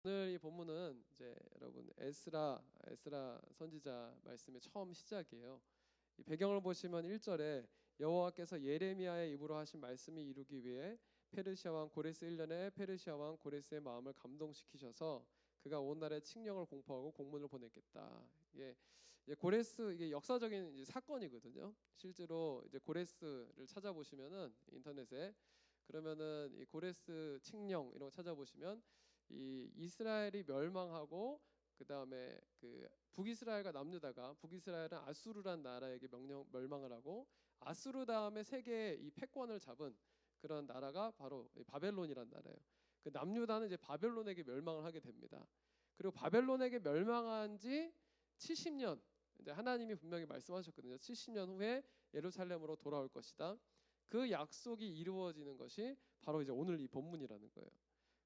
오늘 이 본문은 이제 여러분 에스라 선지자 말씀의 처음 시작이에요. 이 배경을 보시면 1절에 여호와께서 예레미야의 입으로 하신 말씀이 이루기 위해 페르시아 왕 고레스 1년에 페르시아 왕 고레스의 마음을 감동시키셔서 그가 온 나라에 칙령을 공포하고 공문을 보냈겠다. 이게 고레스 이게 역사적인 이제 사건이거든요. 실제로 이제 고레스를 찾아보시면은 인터넷에 그러면은 이 고레스 칙령 이런 거 찾아보시면 이 이스라엘이 멸망하고 그 다음에 그 북이스라엘과 남유다가 북이스라엘은 아수르란 나라에게 멸망을 하고 아수르 다음에 세계의 이 패권을 잡은 그런 나라가 바로 바벨론이란 나라예요. 그 남유다는 이제 바벨론에게 멸망을 하게 됩니다. 그리고 바벨론에게 멸망한 지 70년 이제 하나님이 분명히 말씀하셨거든요. 70년 후에 예루살렘으로 돌아올 것이다. 그 약속이 이루어지는 것이 바로 이제 오늘 이 본문이라는 거예요.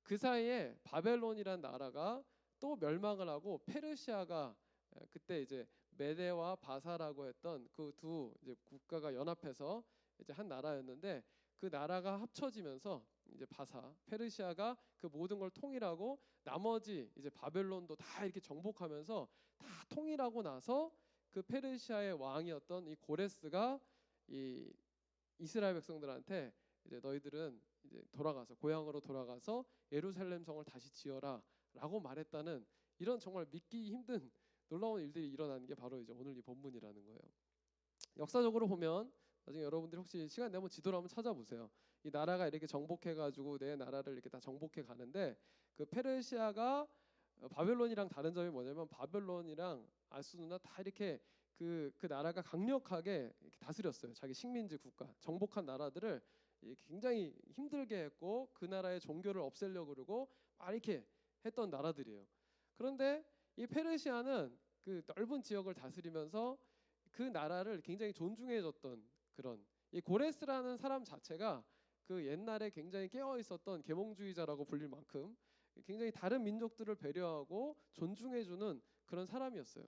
그 사이에 바벨론이란 나라가 또 멸망을 하고 페르시아가 그때 이제 메데와 바사라고 했던 그 두 이제 국가가 연합해서 이제 한 나라였는데 그 나라가 합쳐지면서 이제 페르시아가 그 모든 걸 통일하고 나머지 이제 바벨론도 다 이렇게 정복하면서 다 통일하고 나서 그 페르시아의 왕이었던 이 고레스가 이 이스라엘 백성들한테 이제 너희들은 이제 돌아가서 고향으로 돌아가서 예루살렘 성을 다시 지어라라고 말했다는 이런 정말 믿기 힘든 놀라운 일들이 일어나는 게 바로 이제 오늘 이 본문이라는 거예요. 역사적으로 보면 나중에 여러분들이 혹시 시간 내면 지도를 한번 찾아보세요. 이 나라가 이렇게 정복해가지고 내 나라를 이렇게 다 정복해 가는데 그 페르시아가 바벨론이랑 다른 점이 뭐냐면 바벨론이랑 아수르나 다 이렇게 그 나라가 강력하게 이렇게 다스렸어요. 자기 식민지 국가 정복한 나라들을 굉장히 힘들게 했고 그 나라의 종교를 없애려고 그러고 막 이렇게 했던 나라들이에요. 그런데 이 페르시아는 그 넓은 지역을 다스리면서 그 나라를 굉장히 존중해줬던 그런 이 고레스라는 사람 자체가 그 옛날에 굉장히 깨어 있었던 계몽주의자라고 불릴 만큼 굉장히 다른 민족들을 배려하고 존중해주는 그런 사람이었어요.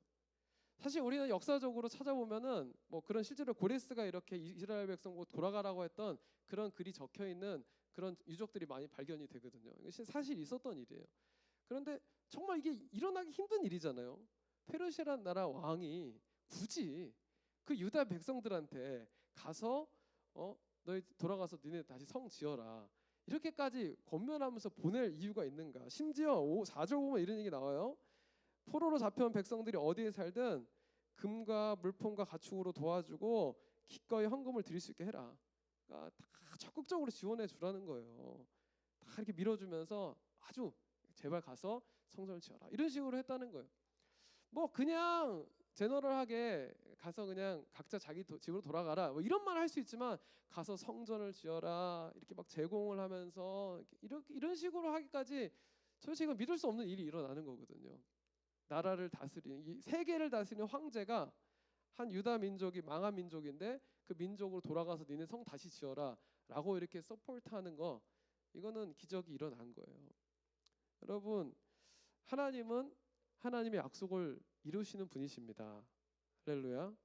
사실 우리는 역사적으로 찾아보면은 뭐 그런 실제로 고레스가 이렇게 이스라엘 백성 돌아가라고 했던 그런 글이 적혀 있는 그런 유적들이 많이 발견이 되거든요. 이것이 사실 있었던 일이에요. 그런데 정말 이게 일어나기 힘든 일이잖아요. 페르시아라는 나라 왕이 굳이 그 유다 백성들한테 가서 너희 돌아가서 니네 다시 성 지어라 이렇게까지 권면하면서 보낼 이유가 있는가? 심지어 4절 보면 이런 얘기 나와요. 포로로 잡혀온 백성들이 어디에 살든 금과 물품과 가축으로 도와주고 기꺼이 헌금을 드릴 수 있게 해라. 그러니까 다 적극적으로 지원해 주라는 거예요. 다 이렇게 밀어주면서 아주 제발 가서 성전을 지어라 이런 식으로 했다는 거예요. 뭐 그냥 제너럴하게 가서 그냥 각자 자기 집으로 돌아가라 뭐 이런 말 할 수 있지만 가서 성전을 지어라 이렇게 막 제공을 하면서 이런 식으로 하기까지 도대체 이거 믿을 수 없는 일이 일어나는 거거든요. 나라를 다스리는 이 세계를 다스리는 황제가 한 유다 민족이 망한 민족인데 그 민족으로 돌아가서 니네 성 다시 지어라라고 이렇게 서포트하는 거 이거는 기적이 일어난 거예요. 여러분 하나님은 하나님의 약속을 이루시는 분이십니다. 할렐루야.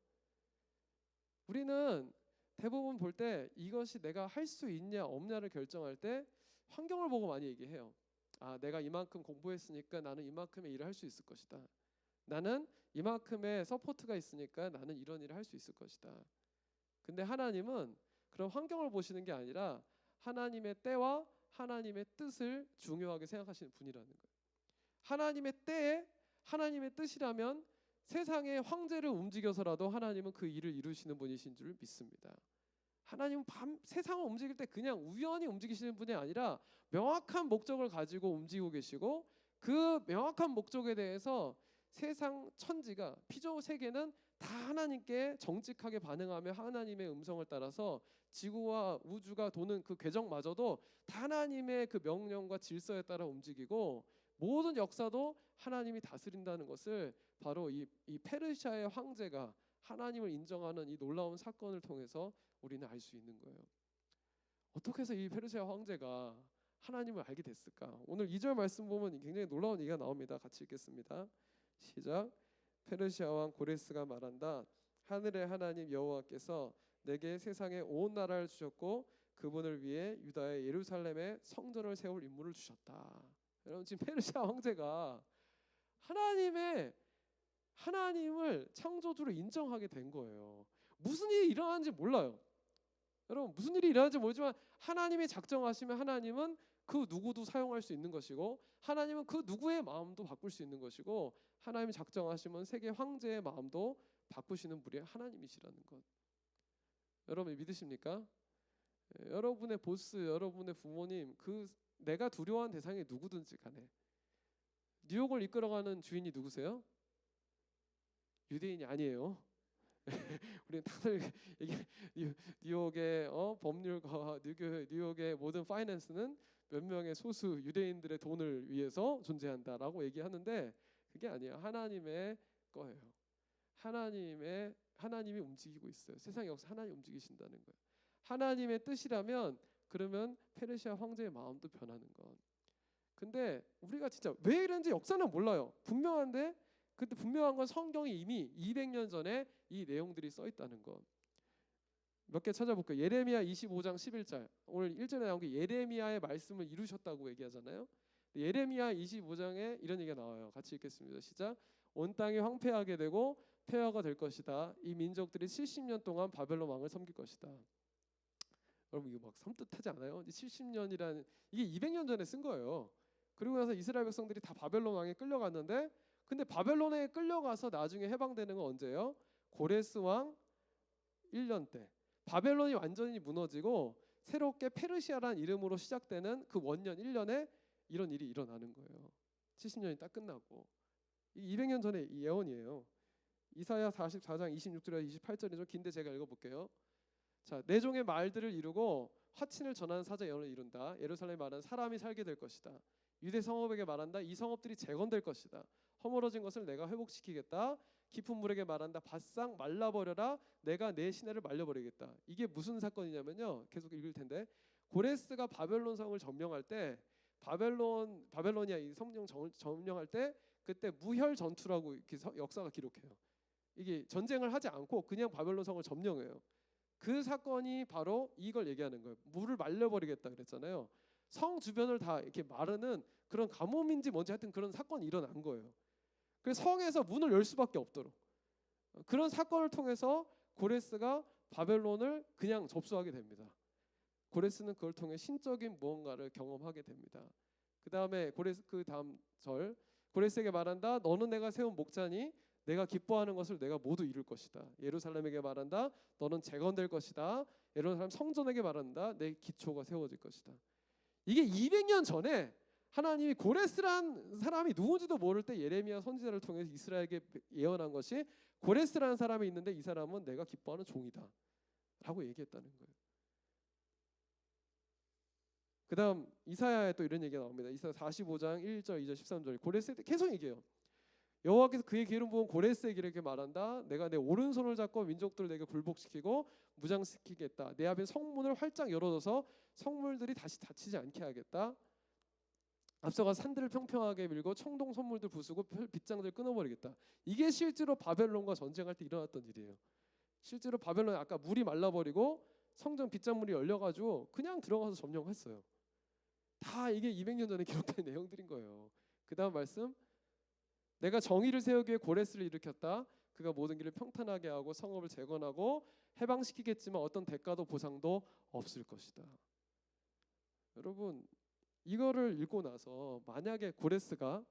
우리는 대부분 볼 때 이것이 내가 할 수 있냐 없냐를 결정할 때 환경을 보고 많이 얘기해요. 아, 내가 이만큼 공부했으니까 나는 이만큼의 일을 할 수 있을 것이다. 나는 이만큼의 서포트가 있으니까 나는 이런 일을 할 수 있을 것이다. 근데 하나님은 그런 환경을 보시는 게 아니라 하나님의 때와 하나님의 뜻을 중요하게 생각하시는 분이라는 거예요. 하나님의 때에 하나님의 뜻이라면 세상의 황제를 움직여서라도 하나님은 그 일을 이루시는 분이신 줄 믿습니다. 하나님은 세상을 움직일 때 그냥 우연히 움직이시는 분이 아니라 명확한 목적을 가지고 움직이고 계시고 그 명확한 목적에 대해서 세상 천지가 피조 세계는 다 하나님께 정직하게 반응하며 하나님의 음성을 따라서 지구와 우주가 도는 그 궤적마저도 다 하나님의 그 명령과 질서에 따라 움직이고 모든 역사도 하나님이 다스린다는 것을 바로 이 페르시아의 황제가 하나님을 인정하는 이 놀라운 사건을 통해서 우리는 알 수 있는 거예요. 어떻게 해서 이 페르시아 황제가 하나님을 알게 됐을까? 오늘 2절 말씀 보면 굉장히 놀라운 얘기가 나옵니다. 같이 읽겠습니다. 시작. 페르시아 왕 고레스가 말한다. 하늘의 하나님 여호와께서 내게 세상의 온 나라를 주셨고 그분을 위해 유다의 예루살렘에 성전을 세울 임무를 주셨다. 여러분 지금 페르시아 황제가 하나님을 창조주로 인정하게 된 거예요. 무슨 일이 일어나는지 몰라요. 여러분 무슨 일이 일어나는지 모르지만 하나님이 작정하시면 하나님은 그 누구도 사용할 수 있는 것이고 하나님은 그 누구의 마음도 바꿀 수 있는 것이고 하나님이 작정하시면 세계 황제의 마음도 바꾸시는 분이 하나님이시라는 것. 여러분 믿으십니까? 여러분의 보스, 여러분의 부모님, 그 내가 두려워하는 대상이 누구든지 간에 뉴욕을 이끌어가는 주인이 누구세요? 유대인이 아니에요. 우리는 다들 뉴욕의 법률가, 뉴욕의 모든 파이낸스는 몇 명의 소수 유대인들의 돈을 위해서 존재한다라고 얘기하는데 그게 아니에요. 하나님의 거예요. 하나님이 움직이고 있어요. 세상 역사 하나님 움직이신다는 거예요. 하나님의 뜻이라면 그러면 페르시아 황제의 마음도 변하는 것. 근데 우리가 진짜 왜 이런지 역사는 몰라요. 분명한데 근데 분명한 건 성경이 이미 200년 전에 이 내용들이 써 있다는 것. 몇 개 찾아볼게요. 예레미야 25장 11절. 오늘 1절에 나온 게 예레미야의 말씀을 이루셨다고 얘기하잖아요. 예레미야 25장에 이런 얘기가 나와요. 같이 읽겠습니다. 시작. 온 땅이 황폐하게 되고 폐허가 될 것이다. 이 민족들이 70년 동안 바벨론 왕을 섬길 것이다. 여러분 이거 막 섬뜩하지 않아요? 70년이라는 이게 200년 전에 쓴 거예요. 그리고 나서 이스라엘 백성들이 다 바벨론 왕에 끌려갔는데 근데 바벨론에 끌려가서 나중에 해방되는 건 언제예요? 고레스 왕 1년 때. 바벨론이 완전히 무너지고 새롭게 페르시아라는 이름으로 시작되는 그 원년 1년에 이런 일이 일어나는 거예요. 70년이 딱 끝나고. 이 200년 전에 이 예언이에요. 이사야 44장 26절에서 28절이 좀 긴데 제가 읽어볼게요. 자, 내 종의 말들을 이루고 화친을 전하는 사자 예언을 이룬다. 예루살렘에 말하는 사람이 살게 될 것이다. 유대 성읍에게 말한다. 이 성읍들이 재건될 것이다. 허물어진 것을 내가 회복시키겠다. 깊은 물에게 말한다. 바싹 말라버려라. 내가 내 시내를 말려버리겠다. 이게 무슨 사건이냐면요. 계속 읽을 텐데 고레스가 바벨론 성을 점령할 때 바벨로니아 이 성령 점령할 때 그때 무혈 전투라고 이렇게 역사가 기록해요. 이게 전쟁을 하지 않고 그냥 바벨론 성을 점령해요. 그 사건이 바로 이걸 얘기하는 거예요. 물을 말려버리겠다 그랬잖아요. 성 주변을 다 이렇게 마르는 그런 가뭄인지 뭔지 하여튼 그런 사건이 일어난 거예요. 그래서 성에서 문을 열 수밖에 없도록 그런 사건을 통해서 고레스가 바벨론을 그냥 접수하게 됩니다. 고레스는 그걸 통해 신적인 무언가를 경험하게 됩니다. 그 다음 절 고레스에게 말한다. 너는 내가 세운 목자니 내가 기뻐하는 것을 내가 모두 이룰 것이다. 예루살렘에게 말한다. 너는 재건될 것이다. 예루살렘 성전에게 말한다. 내 기초가 세워질 것이다. 이게 200년 전에 하나님이 고레스란 사람이 누군지도 모를 때 예레미야 선지자를 통해서 이스라엘에게 예언한 것이 고레스라는 사람이 있는데 이 사람은 내가 기뻐하는 종이다 라고 얘기했다는 거예요. 그 다음 이사야에 또 이런 얘기가 나옵니다. 이사야 45장 1절 2절 13절 고레스에 계속 얘기해요. 여호와께서 그의 기름 부은 고레스에게 이렇게 말한다. 내가 내 오른손을 잡고 민족들을 내게 굴복시키고 무장시키겠다. 내 앞에 성문을 활짝 열어둬서 성물들이 다시 닫히지 않게 하겠다. 앞서가 산들을 평평하게 밀고 청동 선물들 부수고 빗장들 끊어버리겠다. 이게 실제로 바벨론과 전쟁할 때 일어났던 일이에요. 실제로 바벨론에 아까 물이 말라버리고 성전 빗장물이 열려가지고 그냥 들어가서 점령했어요. 다 이게 200년 전에 기록된 내용들인 거예요. 그 다음 말씀 내가 정의를 세우기 위해 고레스를 일으켰다. 그가 모든 길을 평탄하게 하고 성읍을 재건하고 해방시키겠지만 어떤 대가도 보상도 없을 것이다. 여러분 이거를 읽고 나서 만약에 고레스가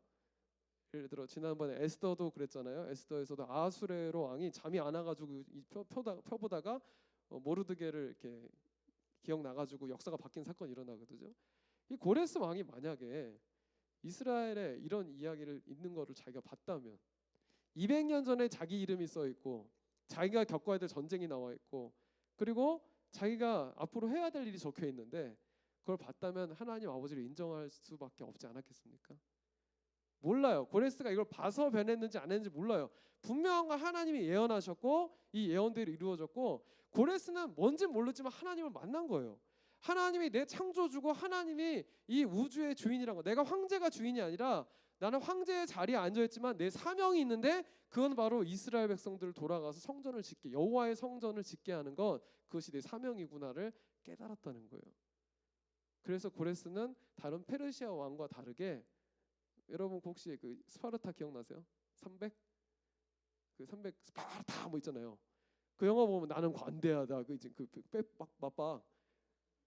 예를 들어 지난번에 에스더도 그랬잖아요. 에스더에서도 아하수에로 왕이 잠이 안 와가지고 펴보다가 모르드게를 이렇게 기억나가지고 역사가 바뀐 사건이 일어나거든요. 이 고레스 왕이 만약에 이스라엘에 이런 이야기를 있는 거를 자기가 봤다면 200년 전에 자기 이름이 써 있고 자기가 겪어야 될 전쟁이 나와 있고 그리고 자기가 앞으로 해야 될 일이 적혀 있는데 그걸 봤다면 하나님 아버지를 인정할 수밖에 없지 않았겠습니까? 몰라요. 고레스가 이걸 봐서 변했는지 안 했는지 몰라요. 분명한 건 하나님이 예언하셨고 이 예언들이 이루어졌고 고레스는 뭔지 모르지만 하나님을 만난 거예요. 하나님이 내 창조주고 하나님이 이 우주의 주인이란 거. 내가 황제가 주인이 아니라 나는 황제의 자리에 앉아있지만 내 사명이 있는데 그건 바로 이스라엘 백성들을 돌아가서 성전을 짓게 여호와의 성전을 짓게 하는 것 그것이 내 사명이구나를 깨달았다는 거예요. 그래서 고레스는 다른 페르시아 왕과 다르게 여러분 혹시 그 스파르타 기억나세요? 300? 그 300 스파르타 뭐 있잖아요. 그 영화 보면 나는 관대하다. 그 이제 그막 맞박.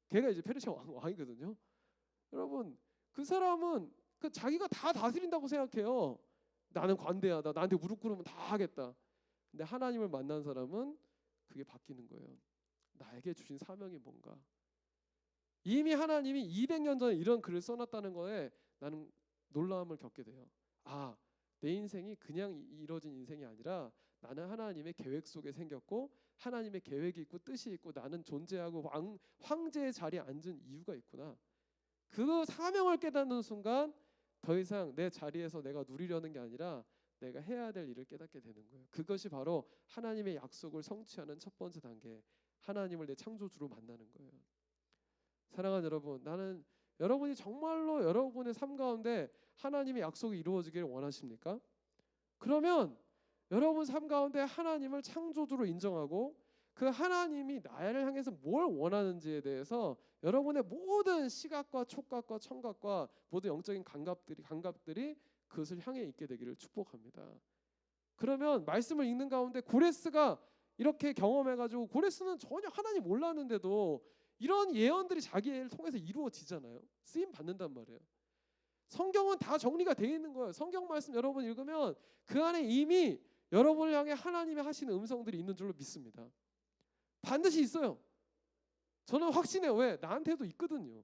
걔가 이제 페르시아 왕이거든요. 여러분 그 사람은 그 자기가 다 다스린다고 생각해요. 나는 관대하다. 나한테 무릎 꿇으면 다 하겠다. 근데 하나님을 만난 사람은 그게 바뀌는 거예요. 나에게 주신 사명이 뭔가. 이미 하나님이 200년 전에 이런 글을 써놨다는 거에 나는 놀라움을 겪게 돼요. 아, 내 인생이 그냥 이루어진 인생이 아니라 나는 하나님의 계획 속에 생겼고 하나님의 계획이 있고 뜻이 있고 나는 존재하고 황제의 자리에 앉은 이유가 있구나. 그 사명을 깨닫는 순간 더 이상 내 자리에서 내가 누리려는 게 아니라 내가 해야 될 일을 깨닫게 되는 거예요. 그것이 바로 하나님의 약속을 성취하는 첫 번째 단계, 하나님을 내 창조주로 만나는 거예요. 사랑하는 여러분, 나는 여러분이 정말로 여러분의 삶 가운데 하나님의 약속이 이루어지기를 원하십니까? 그러면 여러분 삶 가운데 하나님을 창조주로 인정하고 그 하나님이 나를 향해서 뭘 원하는지에 대해서 여러분의 모든 시각과 촉각과 청각과 모든 영적인 감각들이 그것을 향해 있게 되기를 축복합니다. 그러면 말씀을 읽는 가운데 고레스가 이렇게 경험해가지고 고레스는 전혀 하나님 몰랐는데도 이런 예언들이 자기를 통해서 이루어지잖아요. 쓰임 받는단 말이에요. 성경은 다 정리가 되어 있는 거예요. 성경 말씀 여러분 읽으면 그 안에 이미 여러분을 향해 하나님이 하시는 음성들이 있는 줄로 믿습니다. 반드시 있어요. 저는 확신해요. 왜? 나한테도 있거든요.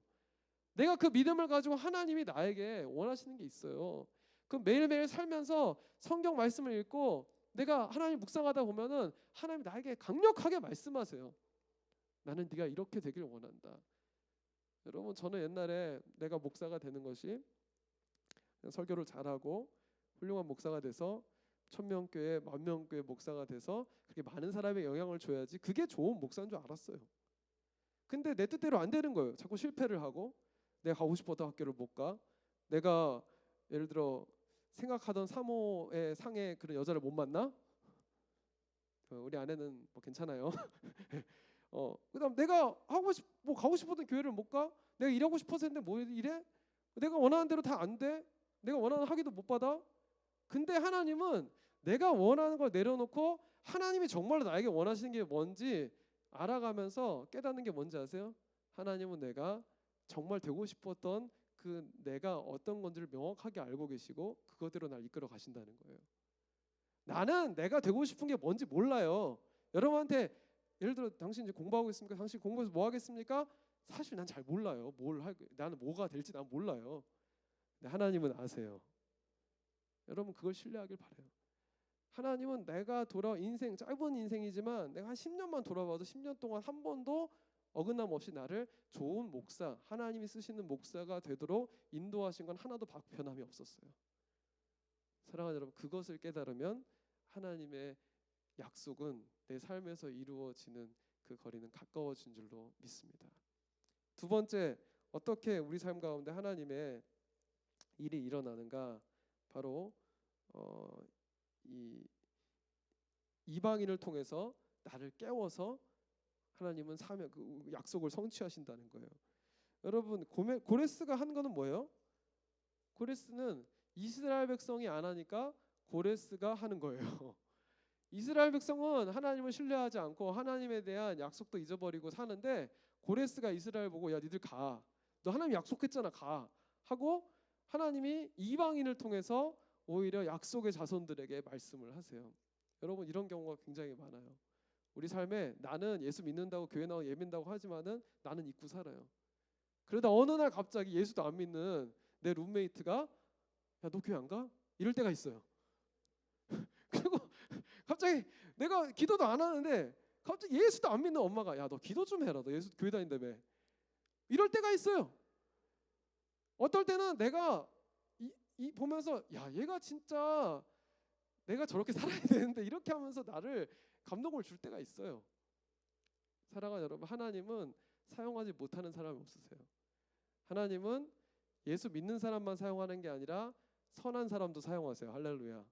내가 그 믿음을 가지고 하나님이 나에게 원하시는 게 있어요. 그 매일매일 살면서 성경 말씀을 읽고 내가 하나님 묵상하다 보면은 하나님 나에게 강력하게 말씀하세요. 나는 네가 이렇게 되길 원한다. 여러분 저는 옛날에 내가 목사가 되는 것이 설교를 잘하고 훌륭한 목사가 돼서 1000명교회, 10,000명교회 목사가 돼서 그렇게 많은 사람에 영향을 줘야지 그게 좋은 목사인 줄 알았어요. 근데 내 뜻대로 안 되는 거예요. 자꾸 실패를 하고 내가 가고 싶었던 학교를 못 가. 내가 예를 들어 생각하던 사모의 상의 그런 여자를 못 만나. 우리 아내는 뭐 괜찮아요. 그다음 내가 가고 싶었던 교회를 못 가. 내가 일하고 싶어서 했는데 뭐 이래? 내가 원하는 대로 다 안 돼. 내가 원하는 학위도 못 받아. 근데 하나님은 내가 원하는 걸 내려놓고 하나님이 정말로 나에게 원하시는 게 뭔지 알아가면서 깨닫는 게 뭔지 아세요? 하나님은 내가 정말 되고 싶었던 그 내가 어떤 건지를 명확하게 알고 계시고 그것대로 날 이끌어 가신다는 거예요. 나는 내가 되고 싶은 게 뭔지 몰라요. 여러분한테 예를 들어 당신 이제 공부하고 있습니까? 당신 공부해서 뭐 하겠습니까? 사실 난 잘 몰라요. 나는 뭐가 될지 난 몰라요. 근데 하나님은 아세요. 여러분 그걸 신뢰하길 바라요. 하나님은 내가 인생 짧은 인생이지만 내가 한 10년만 돌아봐도 10년 동안 한 번도 어긋남 없이 나를 좋은 목사, 하나님이 쓰시는 목사가 되도록 인도하신 건 하나도 변함이 없었어요. 사랑하는 여러분, 그것을 깨달으면 하나님의 약속은 내 삶에서 이루어지는 그 거리는 가까워진 줄로 믿습니다. 두 번째, 어떻게 우리 삶 가운데 하나님의 일이 일어나는가? 바로 이 이방인을 통해서 나를 깨워서 하나님은 그 약속을 성취하신다는 거예요. 여러분 고레스가 한 거는 뭐예요? 고레스는 이스라엘 백성이 안 하니까 고레스가 하는 거예요. 이스라엘 백성은 하나님을 신뢰하지 않고 하나님에 대한 약속도 잊어버리고 사는데 고레스가 이스라엘 보고 야 니들 가. 너 하나님 약속했잖아 가. 하고 하나님이 이방인을 통해서 오히려 약속의 자손들에게 말씀을 하세요. 여러분 이런 경우가 굉장히 많아요. 우리 삶에 나는 예수 믿는다고 교회 나오고 예배 믿는다고 하지만은 나는 잊고 살아요. 그러다 어느 날 갑자기 예수도 안 믿는 내 룸메이트가 야 너 교회 안 가? 이럴 때가 있어요. 그리고 갑자기 내가 기도도 안 하는데 갑자기 예수도 안 믿는 엄마가 야 너 기도 좀 해라. 너 예수 교회 다닌다며. 이럴 때가 있어요. 어떨 때는 내가 이 보면서 야 얘가 진짜 내가 저렇게 살아야 되는데 이렇게 하면서 나를 감동을 줄 때가 있어요. 사랑하는 여러분, 하나님은 사용하지 못하는 사람이 없으세요. 하나님은 예수 믿는 사람만 사용하는 게 아니라 선한 사람도 사용하세요. 할렐루야.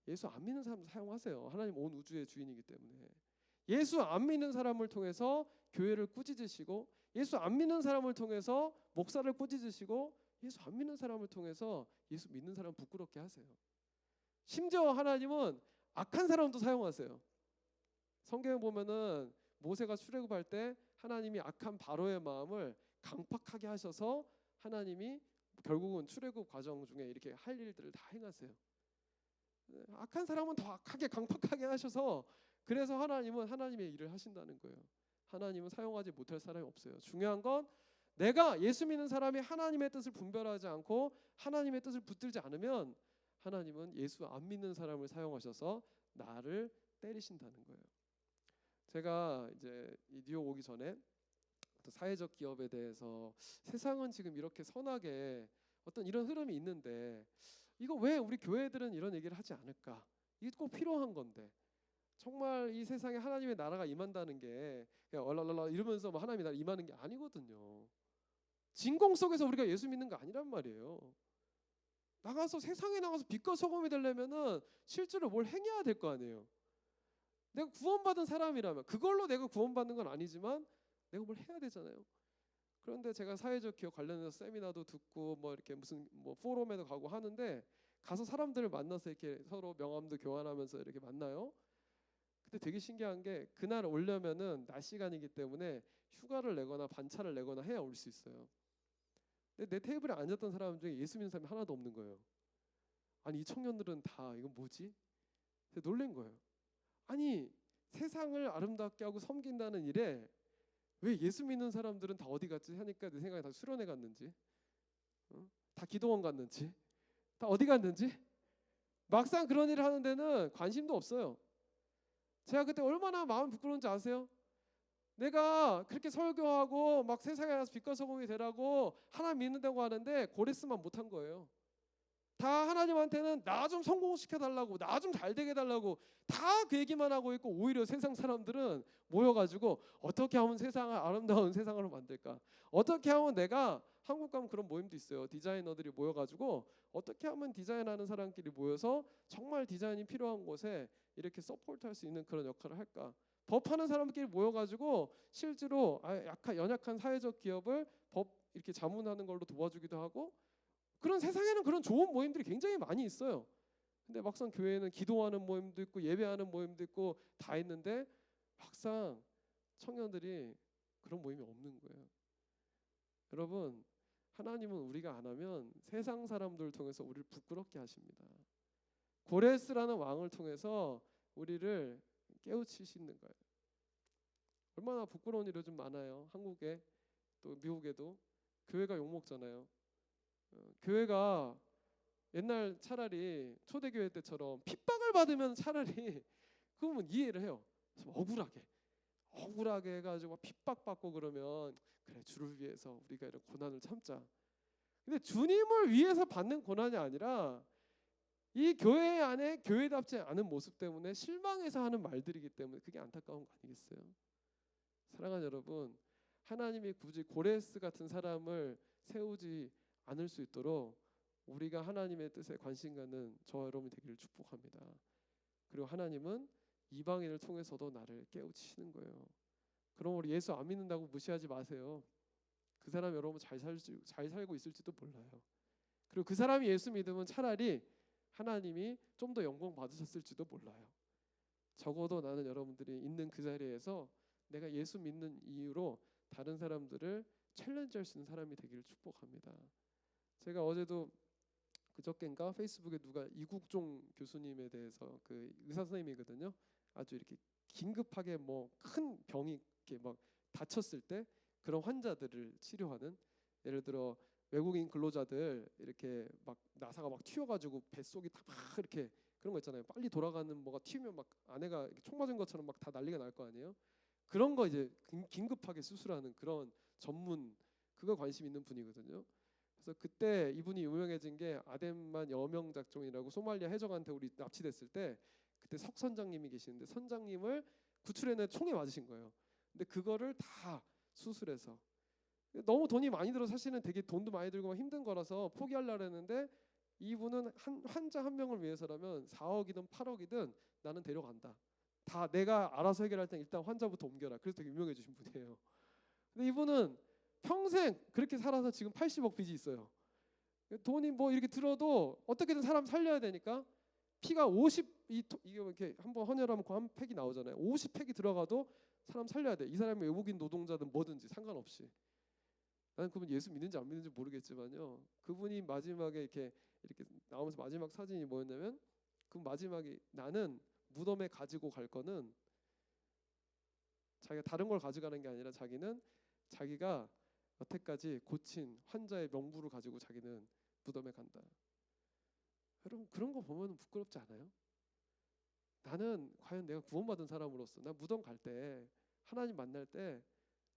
예수 안 믿는 사람도 사용하세요. 하나님 온 우주의 주인이기 때문에. 예수 안 믿는 사람을 통해서 교회를 꾸짖으시고 예수 안 믿는 사람을 통해서 목사를 꾸짖으시고 예수 안 믿는 사람을 통해서 예수 믿는 사람 부끄럽게 하세요. 심지어 하나님은 악한 사람도 사용하세요. 성경에 보면은 모세가 출애굽할 때 하나님이 악한 바로의 마음을 강팍하게 하셔서 하나님이 결국은 출애굽 과정 중에 이렇게 할 일들을 다 행하세요. 악한 사람은 더 악하게 강팍하게 하셔서 그래서 하나님은 하나님의 일을 하신다는 거예요. 하나님은 사용하지 못할 사람이 없어요. 중요한 건 내가 예수 믿는 사람이 하나님의 뜻을 분별하지 않고 하나님의 뜻을 붙들지 않으면 하나님은 예수 안 믿는 사람을 사용하셔서 나를 때리신다는 거예요. 제가 이제 이 뉴욕 오기 전에 어떤 사회적 기업에 대해서 세상은 지금 이렇게 선하게 어떤 이런 흐름이 있는데 이거 왜 우리 교회들은 이런 얘기를 하지 않을까? 이게 꼭 필요한 건데 정말 이 세상에 하나님의 나라가 임한다는 게 그냥 얼랄랄라 이러면서 막 하나님의 나라 임하는 게 아니거든요. 진공 속에서 우리가 예수 믿는 거 아니란 말이에요. 나가서 세상에 나가서 빛과 소금이 되려면은 실제로 뭘 행해야 될 거 아니에요. 내가 구원받은 사람이라면 그걸로 내가 구원받는 건 아니지만 내가 뭘 해야 되잖아요. 그런데 제가 사회적 기업 관련해서 세미나도 듣고 뭐 이렇게 무슨 뭐 포럼에도 가고 하는데 가서 사람들을 만나서 이렇게 서로 명함도 교환하면서 이렇게 만나요. 근데 되게 신기한 게 그날 오려면은 낮 시간이기 때문에 휴가를 내거나 반차를 내거나 해야 올 수 있어요. 근데 내 테이블에 앉았던 사람 중에 예수 믿는 사람이 하나도 없는 거예요. 아니 이 청년들은 다 이건 뭐지? 놀란 거예요. 아니 세상을 아름답게 하고 섬긴다는 일에 왜 예수 믿는 사람들은 다 어디 갔지 하니까 내 생각에 다 수련회 갔는지 다 기도원 갔는지 다 어디 갔는지 막상 그런 일을 하는 데는 관심도 없어요. 제가 그때 얼마나 마음 부끄러운지 아세요? 내가 그렇게 설교하고 막 세상에 나서 빛과 소금이 되라고 하나님 믿는다고 하는데 고레스만 못한 거예요. 다 하나님한테는 나 좀 성공시켜 달라고, 나 좀 잘 되게 해달라고 다 그 얘기만 하고 있고 오히려 세상 사람들은 모여가지고 어떻게 하면 세상을 아름다운 세상으로 만들까? 어떻게 하면 내가 한국 가면 그런 모임도 있어요. 디자이너들이 모여가지고 어떻게 하면 디자인하는 사람끼리 모여서 정말 디자인이 필요한 곳에 이렇게 서포트할 수 있는 그런 역할을 할까? 법하는 사람끼리 모여가지고 실제로 연약한 사회적 기업을 법 이렇게 자문하는 걸로 도와주기도 하고 그런 세상에는 그런 좋은 모임들이 굉장히 많이 있어요. 근데 막상 교회는 기도하는 모임도 있고 예배하는 모임도 있고 다 있는데 막상 청년들이 그런 모임이 없는 거예요. 여러분 하나님은 우리가 안 하면 세상 사람들을 통해서 우리를 부끄럽게 하십니다. 고레스라는 왕을 통해서 우리를 깨우치시는 거예요. 얼마나 부끄러운 일이 좀 많아요. 한국에 또 미국에도 교회가 욕먹잖아요. 교회가 옛날 차라리 초대교회 때처럼 핍박을 받으면 차라리 그러면 이해를 해요. 억울하게 해가지고 핍박받고 그러면 그래 주를 위해서 우리가 이런 고난을 참자. 근데 주님을 위해서 받는 고난이 아니라 이 교회 안에 교회답지 않은 모습 때문에 실망해서 하는 말들이기 때문에 그게 안타까운 거 아니겠어요? 사랑하는 여러분, 하나님이 굳이 고레스 같은 사람을 세우지 않을 수 있도록 우리가 하나님의 뜻에 관심 갖는 저와 여러분이 되기를 축복합니다. 그리고 하나님은 이방인을 통해서도 나를 깨우치시는 거예요. 그럼 우리 예수 안 믿는다고 무시하지 마세요. 그 사람 여러분 잘 살고 있을지도 몰라요. 그리고 그 사람이 예수 믿으면 차라리 하나님이 좀 더 영광 받으셨을지도 몰라요. 적어도 나는 여러분들이 있는 그 자리에서 내가 예수 믿는 이유로 다른 사람들을 챌린지할 수 있는 사람이 되기를 축복합니다. 제가 어제도 그저께인가 페이스북에 누가 이국종 교수님에 대해서 그 의사 선생님이거든요. 아주 이렇게 긴급하게 뭐 큰 병이 이렇게 막 다쳤을 때 그런 환자들을 치료하는 예를 들어 외국인 근로자들 이렇게 막 나사가 막 튀어가지고 뱃속이 다 막 이렇게 그런 거 있잖아요. 빨리 돌아가는 뭐가 튀면 막 아내가 총 맞은 것처럼 막 다 난리가 날 거 아니에요. 그런 거 이제 긴급하게 수술하는 그런 전문 그거 관심 있는 분이거든요. 그래서 그때 이분이 유명해진 게 아덴만 여명 작전이라고 소말리아 해적한테 우리 납치됐을 때 그때 석 선장님이 계시는데 선장님을 구출해내 총에 맞으신 거예요. 근데 그거를 다 수술해서 너무 돈이 많이 들어 사실은 되게 돈도 많이 들고 힘든 거라서 포기하려고 했는데 이분은 환자 한 명을 위해서라면 4억이든 8억이든 나는 데려간다. 다 내가 알아서 해결할 땐 일단 환자부터 옮겨라. 그래서 되게 유명해지신 분이에요. 근데 이분은 평생 그렇게 살아서 지금 80억 빚이 있어요. 돈이 뭐 이렇게 들어도 어떻게든 사람 살려야 되니까 피가 50 이게 이렇게 한번 헌혈하면 그 한 팩이 나오잖아요. 50팩이 들어가도 사람 살려야 돼. 이 사람이 외국인 노동자든 뭐든지 상관없이. 나는 그분 예수 믿는지 안 믿는지 모르겠지만요. 그분이 마지막에 이렇게 나오면서 마지막 사진이 뭐였냐면 그 마지막에 나는 무덤에 가지고 갈 거는 자기가 다른 걸 가져가는 게 아니라 자기는 자기가 여태까지 고친 환자의 명부를 가지고 자기는 무덤에 간다. 여러분 그런 거 보면 부끄럽지 않아요? 나는 과연 내가 구원받은 사람으로서 나 무덤 갈 때 하나님 만날 때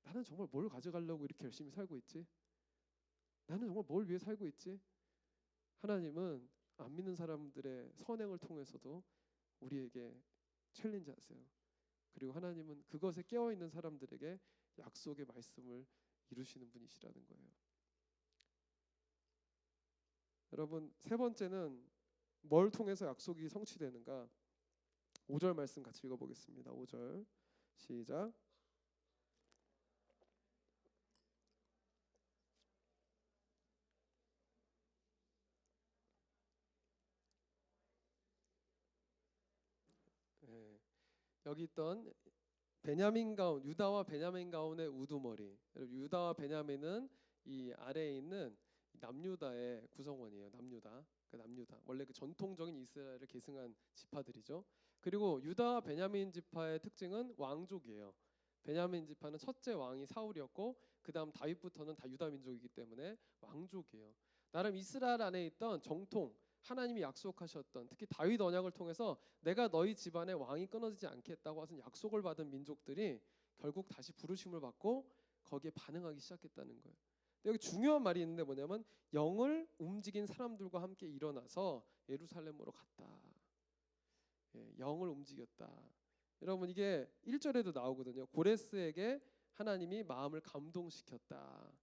나는 정말 뭘 가져가려고 이렇게 열심히 살고 있지? 나는 정말 뭘 위해 살고 있지? 하나님은 안 믿는 사람들의 선행을 통해서도 우리에게 챌린지하세요. 그리고 하나님은 그것에 깨어있는 사람들에게 약속의 말씀을 이루시는 분이시라는 거예요. 여러분 세 번째는 뭘 통해서 약속이 성취되는가? 5절 말씀 같이 읽어보겠습니다. 5절 시작. 네. 여기 있던 베냐민 가운, 유다와 베냐민 가운의 우두머리. 여러분 유다와 베냐민은 이 아래에 있는 남유다의 구성원이에요. 남유다. 그 남유다. 원래 그 전통적인 이스라엘을 계승한 지파들이죠. 그리고 유다와 베냐민 지파의 특징은 왕족이에요. 베냐민 지파는 첫째 왕이 사울이었고 그다음 다윗부터는 다 유다 민족이기 때문에 왕족이에요. 나름 이스라엘 안에 있던 정통 하나님이 약속하셨던 특히 다윗 언약을 통해서 내가 너희 집안의 왕이 끊어지지 않겠다고 하신 약속을 받은 민족들이 결국 다시 부르심을 받고 거기에 반응하기 시작했다는 거예요. 근데 여기 중요한 말이 있는데 뭐냐면 영을 움직인 사람들과 함께 일어나서 예루살렘으로 갔다. 영을 움직였다. 여러분 이게 1절에도 나오거든요. 고레스에게 하나님이 마음을 감동시켰다.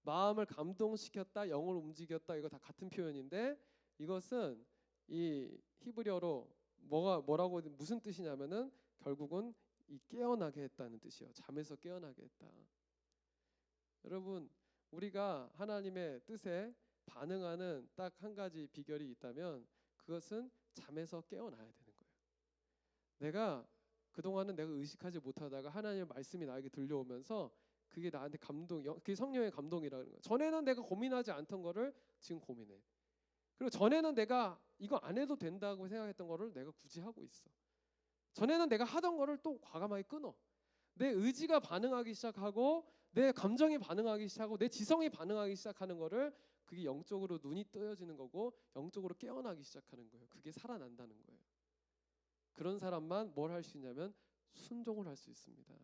마음을 감동시켰다. 영을 움직였다. 이거 다 같은 표현인데 이것은 이 히브리어로 뭐라고 무슨 뜻이냐면은 결국은 이 깨어나게 했다는 뜻이에요. 잠에서 깨어나게 했다. 여러분 우리가 하나님의 뜻에 반응하는 딱 한 가지 비결이 있다면 그것은 잠에서 깨어나야 되는 거예요. 내가 그동안은 내가 의식하지 못하다가 하나님의 말씀이 나에게 들려오면서 그게 나한테 감동, 그게 성령의 감동이라는 거예요. 전에는 내가 고민하지 않던 거를 지금 고민해. 그리고 전에는 내가 이거 안 해도 된다고 생각했던 거를 내가 굳이 하고 있어. 전에는 내가 하던 거를 또 과감하게 끊어. 내 의지가 반응하기 시작하고 내 감정이 반응하기 시작하고 내 지성이 반응하기 시작하는 거를 그게 영적으로 눈이 뜨여지는 거고 영적으로 깨어나기 시작하는 거예요. 그게 살아난다는 거예요. 그런 사람만 뭘 할 수 있냐면 순종을 할 수 있습니다.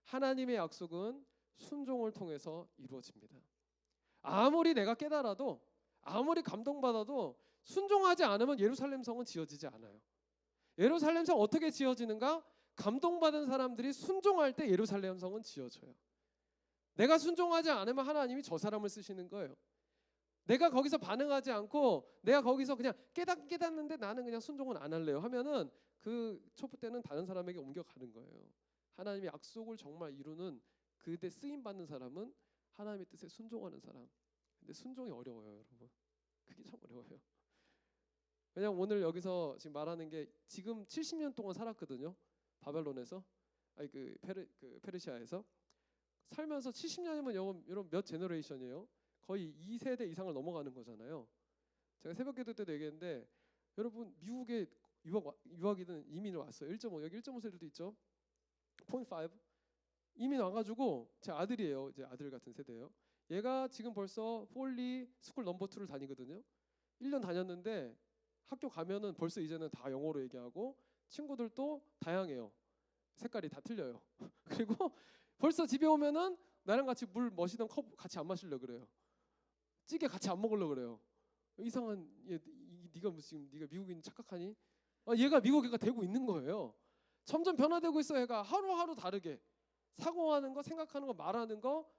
하나님의 약속은 순종을 통해서 이루어집니다. 아무리 내가 깨달아도 아무리 감동받아도 순종하지 않으면 예루살렘 성은 지어지지 않아요. 예루살렘 성 어떻게 지어지는가? 감동받은 사람들이 순종할 때 예루살렘 성은 지어져요. 내가 순종하지 않으면 하나님이 저 사람을 쓰시는 거예요. 내가 거기서 반응하지 않고 내가 거기서 그냥 깨닫는데 나는 그냥 순종은 안 할래요 하면은 그 촛불 때는 다른 사람에게 옮겨가는 거예요. 하나님의 약속을 정말 이루는 그때 쓰임 받는 사람은 하나님의 뜻에 순종하는 사람. 근데 순종이 어려워요, 여러분. 그게 참 어려워요. 왜냐면 오늘 여기서 지금 말하는 게 지금 70년 동안 살았거든요. 바벨론에서, 아니 그 페르시아에서 살면서 70년이면 여러분 몇 제너레이션이에요? 거의 2세대 이상을 넘어가는 거잖아요. 제가 새벽기도 때도 얘기했는데 여러분 미국에 유학이든 이민을 왔어요. 1.5 여기 1.5세들도 있죠. 0.5 이민 와가지고 제 아들이에요. 이제 아들 같은 세대예요. 얘가 지금 벌써 폴리 스쿨 넘버 2를 다니거든요. 1년 다녔는데 학교 가면은 벌써 이제는 다 영어로 얘기하고 친구들도 다양해요. 색깔이 다 틀려요. 그리고 벌써 집에 오면은 나랑 같이 물 마시던 컵 같이 안 마시려 그래요. 찌개 같이 안 먹으려 그래요. 이상한 네가 무슨 네가 미국인 착각하니? 얘가 미국인가 되고 있는 거예요. 점점 변화되고 있어. 얘가 하루하루 다르게 사고하는 거, 생각하는 거, 말하는 거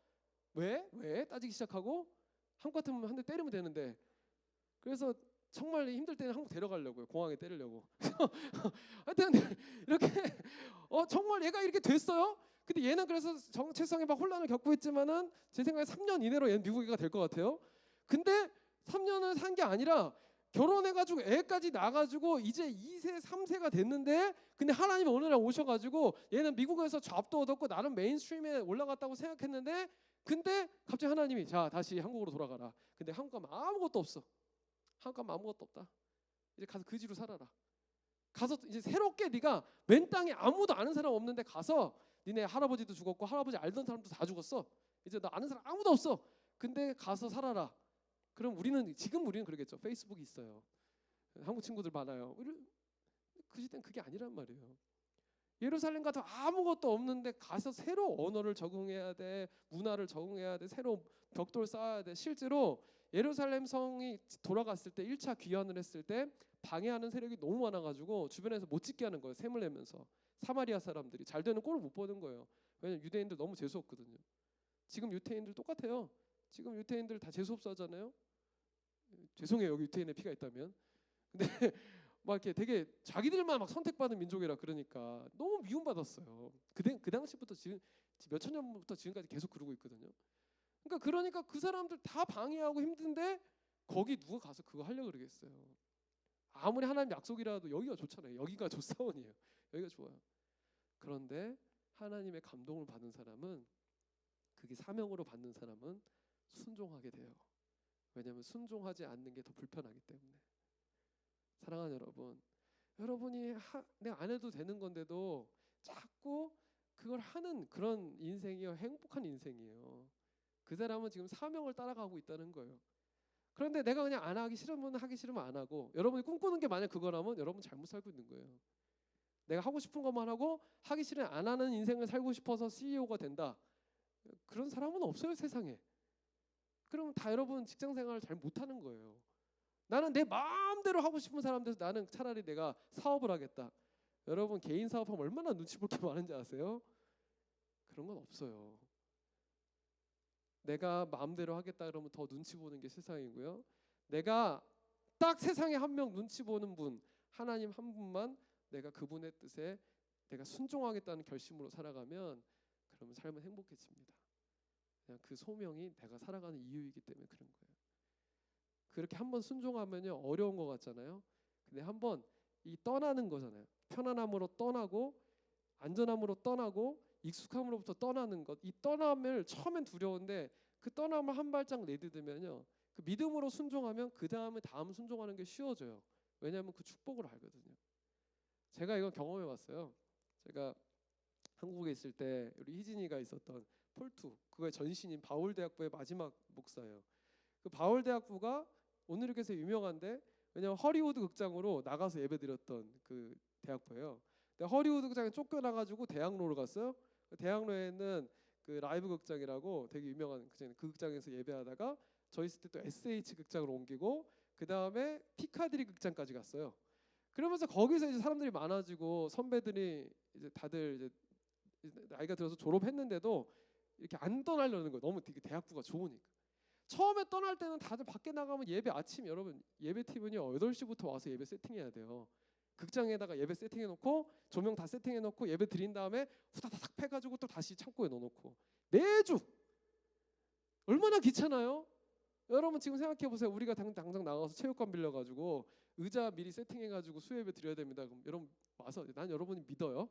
왜 따지기 시작하고 한국 같으면 한 대 때리면 되는데 그래서 정말 힘들 때는 한국 데려가려고요. 공항에 때리려고. 하여튼 이렇게 정말 얘가 이렇게 됐어요. 근데 얘는 그래서 정체성에 막 혼란을 겪고 있지만은 제 생각에 3년 이내로 얘는 미국인가 될 것 같아요. 근데 3년을 산 게 아니라 결혼해가지고 애까지 낳아가지고 이제 2세, 3세가 됐는데 근데 하나님 어느 날 오셔가지고 얘는 미국에서 잡도 얻었고 나름 메인스트림에 올라갔다고 생각했는데 근데 갑자기 하나님이 자 다시 한국으로 돌아가라. 근데 한국 가면 아무것도 없어. 한국 가면 아무것도 없다. 이제 가서 그지로 살아라. 가서 이제 새롭게 네가 맨 땅에 아무도 아는 사람 없는데 가서 니네 할아버지도 죽었고 할아버지 알던 사람도 다 죽었어. 이제 너 아는 사람 아무도 없어. 근데 가서 살아라. 그럼 지금 우리는 그러겠죠. 페이스북이 있어요. 한국 친구들 많아요. 그 시대는 그게 아니란 말이에요. 예루살렘 가서 아무것도 없는데 가서 새로 언어를 적응해야 돼. 문화를 적응해야 돼. 새로 벽돌 쌓아야 돼. 실제로 예루살렘 성이 돌아갔을 때 1차 귀환을 했을 때 방해하는 세력이 너무 많아가지고 주변에서 못 짓게 하는 거예요. 샘을 내면서. 사마리아 사람들이 잘 되는 꼴을 못 보는 거예요. 왜냐면 유대인들 너무 재수 없거든요. 지금 유태인들 똑같아요. 지금 유태인들 다 재수 없어 하잖아요. 죄송해요. 여기 유태인의 피가 있다면. 근데 막 이렇게 되게 자기들만 막 선택받은 민족이라 그러니까 너무 미움받았어요. 그 당시부터 지금 몇천 년부터 지금까지 계속 그러고 있거든요. 그러니까 그 사람들 다 방해하고 힘든데 거기 누가 가서 그거 하려고 그러겠어요. 아무리 하나님 약속이라도 여기가 좋잖아요. 여기가 좋사원이에요. 여기가 좋아요. 그런데 하나님의 감동을 받은 사람은 그게 사명으로 받는 사람은 순종하게 돼요. 왜냐하면 순종하지 않는 게 더 불편하기 때문에. 사랑하는 여러분, 여러분이 내가 안 해도 되는 건데도 자꾸 그걸 하는 그런 인생이요, 행복한 인생이에요. 그 사람은 지금 사명을 따라가고 있다는 거예요. 그런데 내가 그냥 안 하기 싫으면 하기 싫으면 안 하고, 여러분이 꿈꾸는 게 만약 그거라면 여러분 잘못 살고 있는 거예요. 내가 하고 싶은 것만 하고 하기 싫으면 안 하는 인생을 살고 싶어서 CEO가 된다. 그런 사람은 없어요, 세상에. 그러면 다 여러분 직장 생활을 잘 못하는 거예요. 나는 내 마음대로 하고 싶은 사람 돼서 나는 차라리 내가 사업을 하겠다. 여러분 개인 사업하면 얼마나 눈치 볼 게 많은지 아세요? 그런 건 없어요. 내가 마음대로 하겠다 그러면 더 눈치 보는 게 세상이고요. 내가 딱 세상에 한 명 눈치 보는 분, 하나님 한 분만 내가 그분의 뜻에 내가 순종하겠다는 결심으로 살아가면 그러면 삶은 행복해집니다. 그냥 그 소명이 내가 살아가는 이유이기 때문에 그런 거예요. 그렇게 한번 순종하면요 어려운 것 같잖아요. 근데 한번 이 떠나는 거잖아요. 편안함으로 떠나고 안전함으로 떠나고 익숙함으로부터 떠나는 것. 이 떠남을 처음엔 두려운데 그 떠남을 한 발짝 내딛으면요 그 믿음으로 순종하면 그 다음 순종하는 게 쉬워져요. 왜냐하면 그 축복을 알거든요. 제가 이거 경험해 봤어요. 제가 한국에 있을 때 우리 희진이가 있었던 폴투 그거의 전신인 바울대학부의 마지막 목사예요. 그 바울대학부가 오늘에게서 유명한데 왜냐면 허리우드 극장으로 나가서 예배드렸던 그 대학부예요. 근데 허리우드 극장에 쫓겨나가지고 대학로를 갔어요. 그 대학로에는 그 라이브 극장이라고 되게 유명한 그 극장에서 예배하다가 저 있을 때 또 SH 극장으로 옮기고 그 다음에 피카디리 극장까지 갔어요. 그러면서 거기서 이제 사람들이 많아지고 선배들이 이제 다들 이제 나이가 들어서 졸업했는데도 이렇게 안 떠나려는 거예요. 너무 되게 대학부가 좋으니까. 처음에 떠날 때는 다들 밖에 나가면 예배 아침 여러분 예배 팀은요 8시부터 와서 예배 세팅해야 돼요. 극장에다가 예배 세팅해놓고 조명 다 세팅해놓고 예배 드린 다음에 후다닥 패가지고 또 다시 창고에 넣어놓고 매주 얼마나 귀찮아요? 여러분 지금 생각해보세요. 우리가 당장 나가서 체육관 빌려가지고 의자 미리 세팅해가지고 수요예배 드려야 됩니다. 그럼 여러분 와서 난 여러분이 믿어요.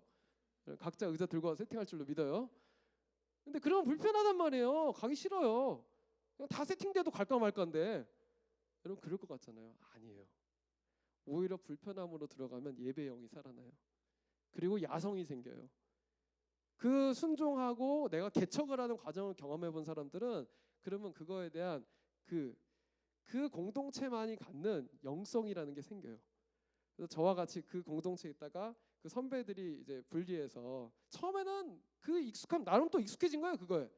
각자 의자 들고 와서 세팅할 줄로 믿어요. 근데 그러면 불편하단 말이에요. 가기 싫어요. 그냥 다 세팅돼도 갈까 말까인데 여러분 그럴 것 같잖아요. 아니에요. 오히려 불편함으로 들어가면 예배의 영이 살아나요. 그리고 야성이 생겨요. 그 순종하고 내가 개척을 하는 과정을 경험해 본 사람들은 그러면 그거에 대한 그 공동체만이 갖는 영성이라는 게 생겨요. 그래서 저와 같이 그 공동체에 있다가 그 선배들이 이제 분리해서 처음에는 그 익숙함 나름 또 익숙해진 거예요 그거에.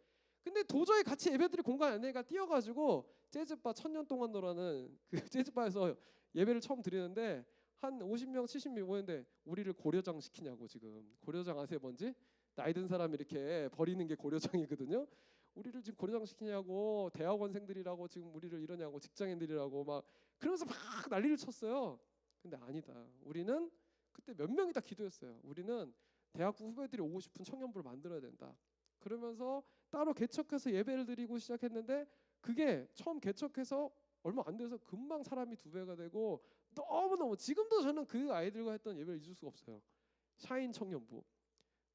근데 도저히 같이 예배드릴 공간이 안 되니까 뛰어가지고 재즈바 1000년 동안 노라는 그 재즈바에서 예배를 처음 드리는데 한 50명 70명 모였는데 우리를 고려장 시키냐고. 지금 고려장 아세요 뭔지? 나이 든 사람 이렇게 버리는 게 고려장이거든요. 우리를 지금 고려장 시키냐고, 대학원생들이라고 지금 우리를 이러냐고, 직장인들이라고 막 그러면서 막 난리를 쳤어요. 근데 아니다. 우리는 그때 몇 명이 다 기도했어요. 우리는 대학부 후배들이 오고 싶은 청년부를 만들어야 된다. 그러면서 따로 개척해서 예배를 드리고 시작했는데 그게 처음 개척해서 얼마 안 돼서 금방 사람이 2배가 되고 너무너무 지금도 저는 그 아이들과 했던 예배를 잊을 수가 없어요. 샤인 청년부.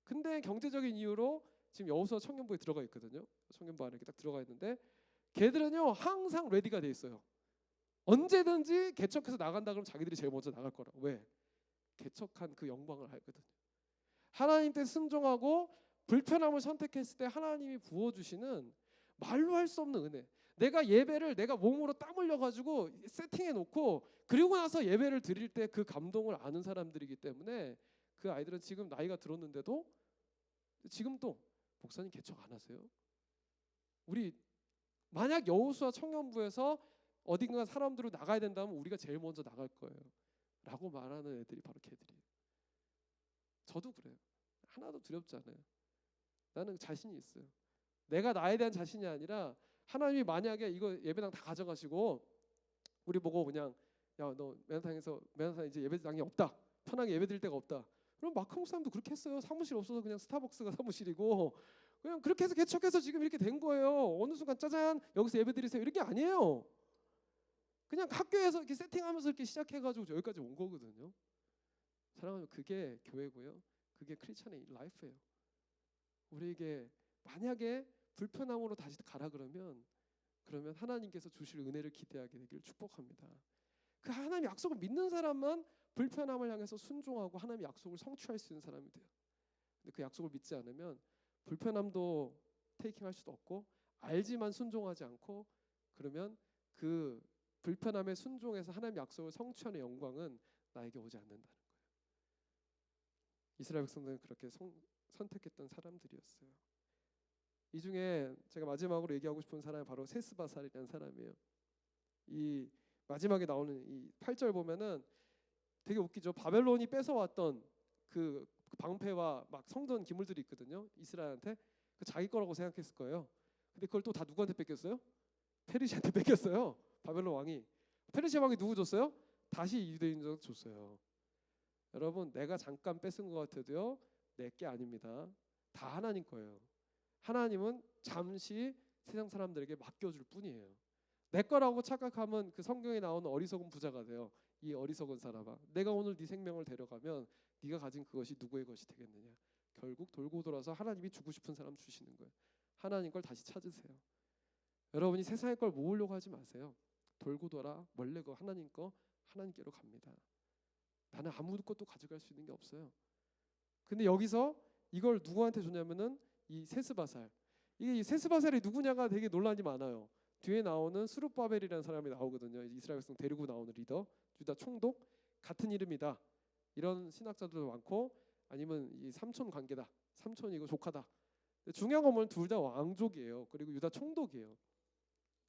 근데 경제적인 이유로 지금 여호수아 청년부에 들어가 있거든요. 청년부 안에 이렇게 딱 들어가 있는데 걔들은요 항상 레디가 돼 있어요. 언제든지 개척해서 나간다 그러면 자기들이 제일 먼저 나갈 거라고. 왜? 개척한 그 영광을 알거든요. 하나님 때 순종하고 불편함을 선택했을 때 하나님이 부어주시는 말로 할 수 없는 은혜. 내가 예배를 내가 몸으로 땀 흘려가지고 세팅해 놓고 그리고 나서 예배를 드릴 때 그 감동을 아는 사람들이기 때문에 그 아이들은 지금 나이가 들었는데도 지금도 목사님 개척 안 하세요? 우리 만약 여호수아 청년부에서 어딘가 사람들로 나가야 된다면 우리가 제일 먼저 나갈 거예요 라고 말하는 애들이 바로 걔들이에요. 저도 그래요. 하나도 두렵지 않아요. 나는 자신이 있어요. 내가 나에 대한 자신이 아니라 하나님이 만약에 이거 예배당 다 가져가시고 우리 보고 그냥 야 너 매너탕 이제 예배당이 없다. 편하게 예배 드릴 데가 없다. 그럼 마크 목사님도 그렇게 했어요. 사무실 없어서 그냥 스타벅스가 사무실이고 그냥 그렇게 해서 개척해서 지금 이렇게 된 거예요. 어느 순간 짜잔 여기서 예배 드리세요. 이런 게 아니에요. 그냥 학교에서 이렇게 세팅하면서 이렇게 시작해가지고 여기까지 온 거거든요. 사랑하면 그게 교회고요. 그게 크리스천의 라이프예요. 우리에게 만약에 불편함으로 다시 가라 그러면 하나님께서 주실 은혜를 기대하게 되기를 축복합니다. 그 하나님 약속을 믿는 사람만 불편함을 향해서 순종하고 하나님 약속을 성취할 수 있는 사람이 돼요. 근데 그 약속을 믿지 않으면 불편함도 테이킹할 수도 없고 알지만 순종하지 않고 그러면 그 불편함에 순종해서 하나님 약속을 성취하는 영광은 나에게 오지 않는다는 거예요. 이스라엘 백성들은 그렇게 선택했던 사람들이었어요. 이 중에 제가 마지막으로 얘기하고 싶은 사람이 바로 세스바살이라는 사람이에요. 이 마지막에 나오는 이 8절 보면은 되게 웃기죠. 바벨론이 뺏어왔던 그 방패와 막 성전 기물들이 있거든요. 이스라엘한테 그 자기 거라고 생각했을 거예요. 근데 그걸 또 다 누구한테 뺏겼어요? 페르시아한테 뺏겼어요. 바벨론 왕이. 페르시아 왕이 누구 줬어요? 다시 유대인들 줬어요. 여러분 내가 잠깐 뺏은 것 같아도요 내 게 아닙니다. 다 하나님 거예요. 하나님은 잠시 세상 사람들에게 맡겨줄 뿐이에요. 내 거라고 착각하면 그 성경에 나오는 어리석은 부자가 돼요. 이 어리석은 사람아, 내가 오늘 네 생명을 데려가면 네가 가진 그것이 누구의 것이 되겠느냐. 결국 돌고 돌아서 하나님이 주고 싶은 사람 주시는 거예요. 하나님 걸 다시 찾으세요. 여러분이 세상의 걸 모으려고 하지 마세요. 돌고 돌아 원래 하나님 거 하나님께로 갑니다. 나는 아무것도 가져갈 수 있는 게 없어요. 근데 여기서 이걸 누구한테 줬냐면은 이 세스바살. 이게 이 세스바살이 누구냐가 되게 논란이 많아요. 뒤에 나오는 스룹바벨이라는 사람이 나오거든요. 이스라엘 백성 데리고 나오는 리더, 유다 총독, 같은 이름이다. 이런 신학자들도 많고 아니면 이 삼촌 관계다. 삼촌이고 조카다. 중요한 건 둘 다 왕족이에요. 그리고 유다 총독이에요.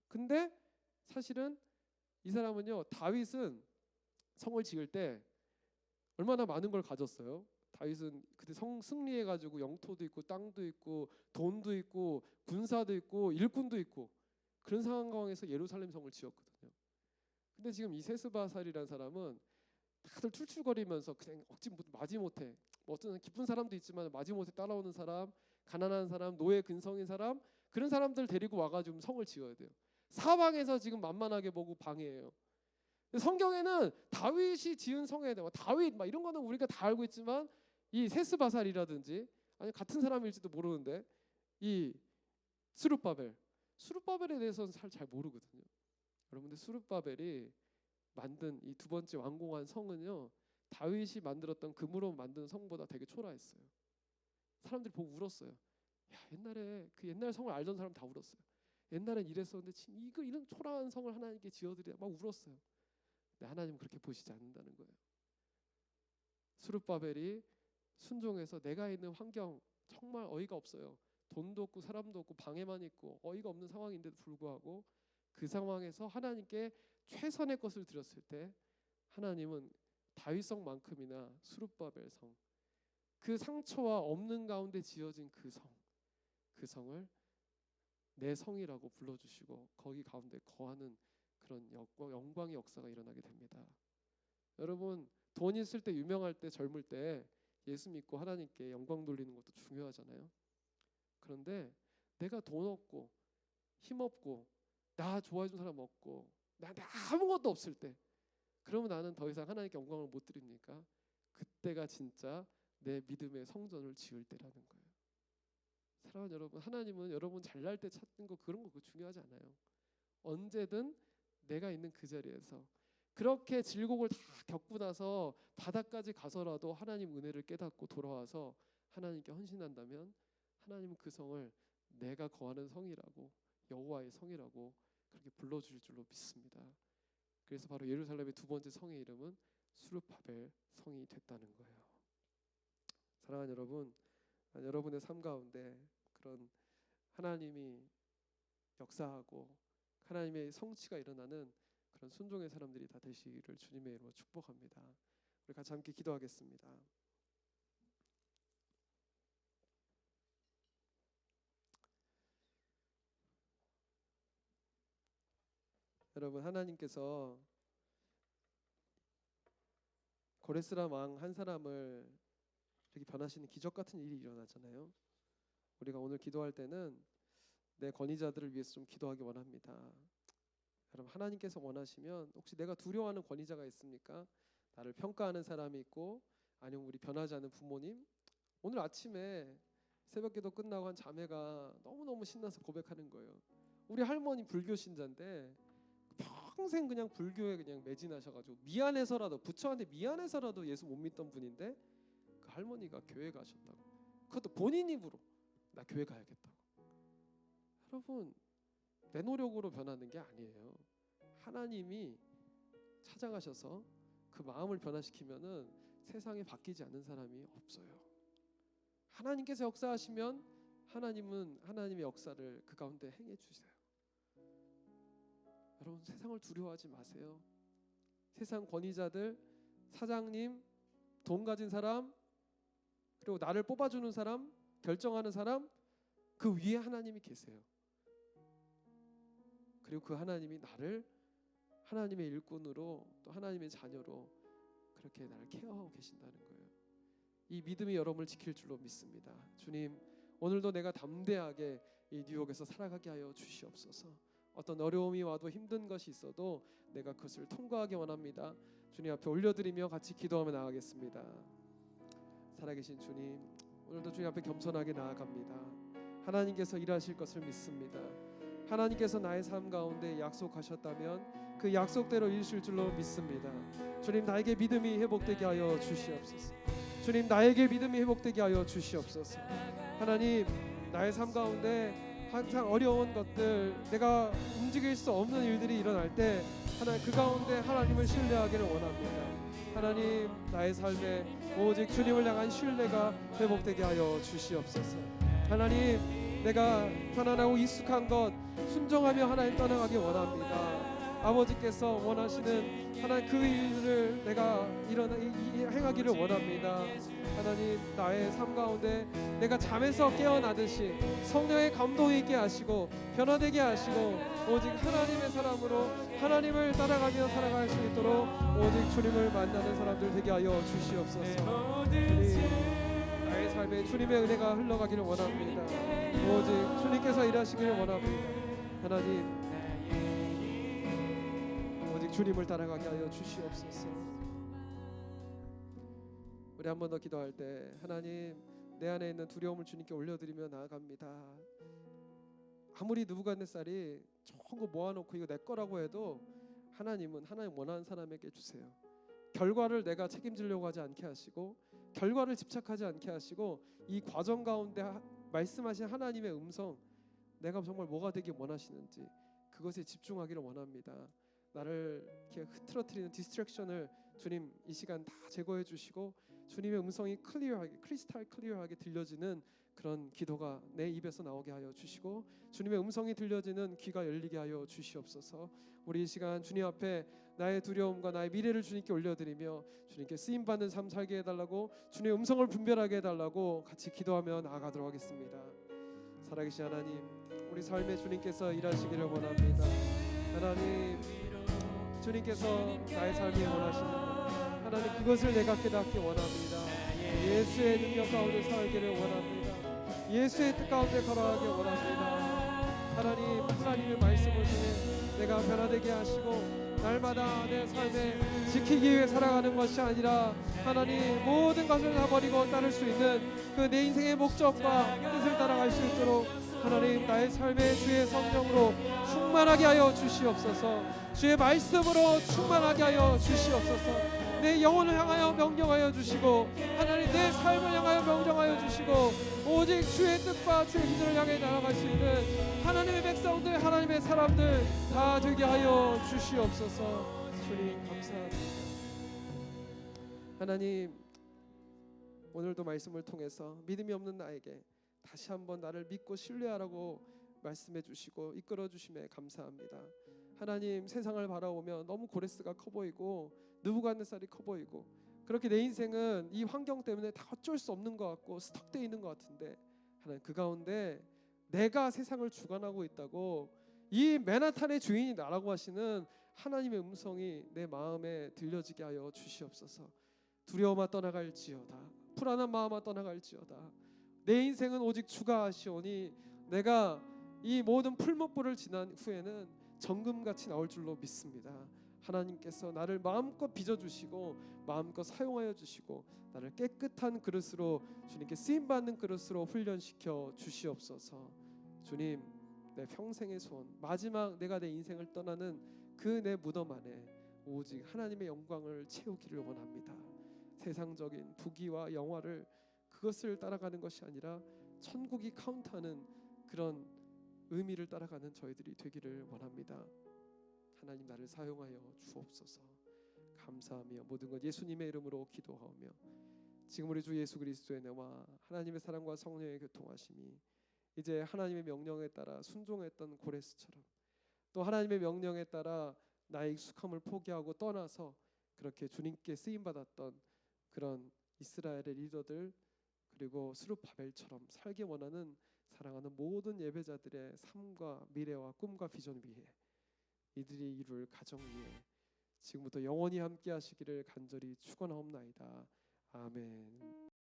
근데 사실은 이 사람은요. 다윗은 성을 지을 때 얼마나 많은 걸 가졌어요. 다윗은 그때 승리해가지고 영토도 있고 땅도 있고 돈도 있고 군사도 있고 일꾼도 있고 그런 상황에서 예루살렘 성을 지었거든요. 근데 지금 이 세스바살이라는 사람은 다들 툴툴거리면서 그냥 마지못해 어떤 기쁜 사람도 있지만 마지못해 따라오는 사람, 가난한 사람, 노예 근성인 사람 그런 사람들 데리고 와가지고 성을 지어야 돼요. 사방에서 지금 만만하게 보고 방해해요. 성경에는 다윗이 지은 성에 대해 다윗 막 이런 거는 우리가 다 알고 있지만 이 세스바살이라든지 아니 같은 사람일지도 모르는데 이 수룹바벨에 대해서는 잘 모르거든요. 여러분들 수룹바벨이 만든 이 두 번째 완공한 성은요 다윗이 만들었던 금으로 만든 성보다 되게 초라했어요. 사람들이 보고 울었어요. 야 옛날에 그 옛날 성을 알던 사람 다 울었어요. 옛날엔 이랬었는데 이런 초라한 성을 하나님께 지어드려 막 울었어요. 근데 하나님은 그렇게 보시지 않는다는 거예요. 스룹바벨이 순종해서 내가 있는 환경 정말 어이가 없어요. 돈도 없고 사람도 없고 방해만 있고 어이가 없는 상황인데도 불구하고 그 상황에서 하나님께 최선의 것을 드렸을 때 하나님은 다윗성만큼이나 스룹바벨성 그 상처와 없는 가운데 지어진 그 성을 내 성이라고 불러주시고 거기 가운데 거하는 그런 영광의 역사가 일어나게 됩니다. 여러분 돈 있을 때 유명할 때 젊을 때 예수 믿고 하나님께 영광 돌리는 것도 중요하잖아요. 그런데 내가 돈 없고 힘 없고 나 좋아해 준 사람 없고 나한테 아무것도 없을 때, 그러면 나는 더 이상 하나님께 영광을 못 드립니까? 그때가 진짜 내 믿음의 성전을 지을 때라는 거예요. 사랑하는 여러분, 하나님은 여러분 잘날 때 찾는 거 그런 거 중요하지 않아요. 언제든 내가 있는 그 자리에서 그렇게 질곡을 다 겪고 나서 바닥까지 가서라도 하나님 은혜를 깨닫고 돌아와서 하나님께 헌신한다면 하나님은 그 성을 내가 거하는 성이라고, 여호와의 성이라고 그렇게 불러주실 줄로 믿습니다. 그래서 바로 예루살렘의 두 번째 성의 이름은 수르바벨 성이 됐다는 거예요. 사랑하는 여러분, 여러분의 삶 가운데 그런 하나님이 역사하고 하나님의 성취가 일어나는 그런 순종의 사람들이 다 되시기를 주님의 이름으로 축복합니다. 우리 같이 함께 기도하겠습니다. 여러분, 하나님께서 고레스람 왕 한 사람을 이렇게 변하시는 기적 같은 일이 일어나잖아요. 우리가 오늘 기도할 때는 내 권위자들을 위해서 좀 기도하기 원합니다. 여러분, 하나님께서 원하시면 혹시 내가 두려워하는 권위자가 있습니까? 나를 평가하는 사람이 있고, 아니면 우리 변하지 않은 부모님. 오늘 아침에 새벽기도 끝나고 한 자매가 너무너무 신나서 고백하는 거예요. 우리 할머니 불교 신자인데 평생 그냥 불교에 그냥 매진하셔가지고 미안해서라도, 부처한테 미안해서라도 예수 못 믿던 분인데 그 할머니가 교회 가셨다고. 그것도 본인 입으로 나 교회 가야겠다고. 여러분, 내 노력으로 변하는 게 아니에요. 하나님이 찾아가셔서 그 마음을 변화시키면은 세상에 바뀌지 않는 사람이 없어요. 하나님께서 역사하시면 하나님은 하나님의 역사를 그 가운데 행해 주세요. 여러분, 세상을 두려워하지 마세요. 세상 권위자들, 사장님, 돈 가진 사람, 그리고 나를 뽑아주는 사람, 결정하는 사람, 그 위에 하나님이 계세요. 그리고 그 하나님이 나를 하나님의 일꾼으로, 또 하나님의 자녀로 그렇게 나를 케어하고 계신다는 거예요. 이 믿음이 여러분을 지킬 줄로 믿습니다. 주님, 오늘도 내가 담대하게 이 뉴욕에서 살아가게 하여 주시옵소서. 어떤 어려움이 와도 힘든 것이 있어도 내가 그것을 통과하기 원합니다. 주님 앞에 올려드리며 같이 기도하며 나아가겠습니다. 살아계신 주님, 오늘도 주님 앞에 겸손하게 나아갑니다. 하나님께서 일하실 것을 믿습니다. 하나님께서 나의 삶 가운데 약속하셨다면 그 약속대로 이루실 줄로 믿습니다. 주님, 나에게 믿음이 회복되게 하여 주시옵소서. 주님, 나에게 믿음이 회복되게 하여 주시옵소서. 하나님, 나의 삶 가운데 항상 어려운 것들, 내가 움직일 수 없는 일들이 일어날 때 하나님 그 가운데 하나님을 신뢰하기를 원합니다. 하나님, 나의 삶에 오직 주님을 향한 신뢰가 회복되게 하여 주시옵소서. 하나님, 내가 편안하고 익숙한 것 순종하며 하나님 떠나가기 원합니다. 아버지께서 원하시는 하나님 그 일을 내가 행하기를 원합니다. 하나님, 나의 삶 가운데 내가 잠에서 깨어나듯이 성령의 감동이 있게 하시고 변화되게 하시고 오직 하나님의 사람으로 하나님을 따라가며 살아갈 수 있도록 오직 주님을 만나는 사람들 되게 하여 주시옵소서. 주님, 나의 삶에 주님의 은혜가 흘러가기를 원합니다. 오직 주님께서 일하시기를 원합니다. 하나님, 오직 주님을 따라가게 하여 주시옵소서. 우리 한 번 더 기도할 때, 하나님, 내 안에 있는 두려움을 주님께 올려드리며 나아갑니다. 아무리 느부갓네살이 좋은 거 모아놓고 이거 내 거라고 해도 하나님은 하나님 원하는 사람에게 주세요. 결과를 내가 책임지려고 하지 않게 하시고, 결과를 집착하지 않게 하시고, 이 과정 가운데 말씀하신 하나님의 음성, 내가 정말 뭐가 되길 원하시는지 그것에 집중하기를 원합니다. 나를 이렇게 흐트러뜨리는 디스트랙션을 주님 이 시간 다 제거해 주시고 주님의 음성이 클리어하게, 크리스탈 클리어하게 들려지는 그런 기도가 내 입에서 나오게 하여 주시고 주님의 음성이 들려지는 귀가 열리게 하여 주시옵소서. 우리 이 시간 주님 앞에 나의 두려움과 나의 미래를 주님께 올려드리며 주님께 쓰임받는 삶 살게 해달라고, 주님의 음성을 분별하게 해달라고 같이 기도하며 나아가도록 하겠습니다. 살아계신 하나님, 우리 삶에 주님께서 일하시기를 원합니다. 하나님, 주님께서 나의 삶에 원하시는 하나님, 그것을 내가 깨닫기 원합니다. 예수의 능력 가운데 살기를 원합니다. 예수의 뜻 가운데 걸어가기 원합니다. 하나님의 말씀을 통해 내가 변화되게 하시고 날마다 내 삶에 지키기 위해 살아가는 것이 아니라 하나님 모든 것을 다 버리고 따를 수 있는 그 내 인생의 목적과 뜻을 따라갈 수 있도록 하나님 나의 삶에 주의 성령으로 충만하게 하여 주시옵소서. 주의 말씀으로 충만하게 하여 주시옵소서. 내 영혼을 향하여 명령하여 주시고 하나님 내 삶을 향하여 명령하여 주시고 오직 주의 뜻과 주의 기준을 향해 나아갈 수 있는 하나님의 백성들, 하나님의 사람들 다 되게 하여 주시옵소서. 주님 감사합니다. 하나님 오늘도 말씀을 통해서 믿음이 없는 나에게 다시 한번 나를 믿고 신뢰하라고 말씀해 주시고 이끌어 주심에 감사합니다. 하나님 세상을 바라보면 너무 고레스가 커 보이고 느부갓네살이 커 보이고 그렇게 내 인생은 이 환경 때문에 다 어쩔 수 없는 것 같고 스톱되어 있는 것 같은데 하나님 그 가운데 내가 세상을 주관하고 있다고 이 맨하탄의 주인이 나라고 하시는 하나님의 음성이 내 마음에 들려지게 하여 주시옵소서. 두려움아 떠나갈지어다 불안한 마음아 떠나갈지어다 내 인생은 오직 주가 하시오니 내가 이 모든 풀무불을 지난 후에는 정금같이 나올 줄로 믿습니다. 하나님께서 나를 마음껏 빚어주시고 마음껏 사용하여 주시고 나를 깨끗한 그릇으로 주님께 쓰임받는 그릇으로 훈련시켜 주시옵소서. 주님 내 평생의 소원 마지막 내가 내 인생을 떠나는 그 내 무덤 안에 오직 하나님의 영광을 채우기를 원합니다. 세상적인 부귀와 영화를 그것을 따라가는 것이 아니라 천국이 카운트하는 그런 의미를 따라가는 저희들이 되기를 원합니다. 하나님 나를 사용하여 주옵소서. 감사하며 모든 것 예수님의 이름으로 기도하오며 지금 우리 주 예수 그리스도의 은혜와 하나님의 사랑과 성령의 교통하심이 이제 하나님의 명령에 따라 순종했던 고레스처럼 또 하나님의 명령에 따라 나의 익숙함을 포기하고 떠나서 그렇게 주님께 쓰임받았던 그런 이스라엘의 리더들 그리고 스룹바벨처럼 살기 원하는 사랑하는 모든 예배자들의 삶과 미래와 꿈과 비전 위에 이들이 이룰 가정 위에 지금부터 영원히 함께 하시기를 간절히 축원하옵나이다. 아멘.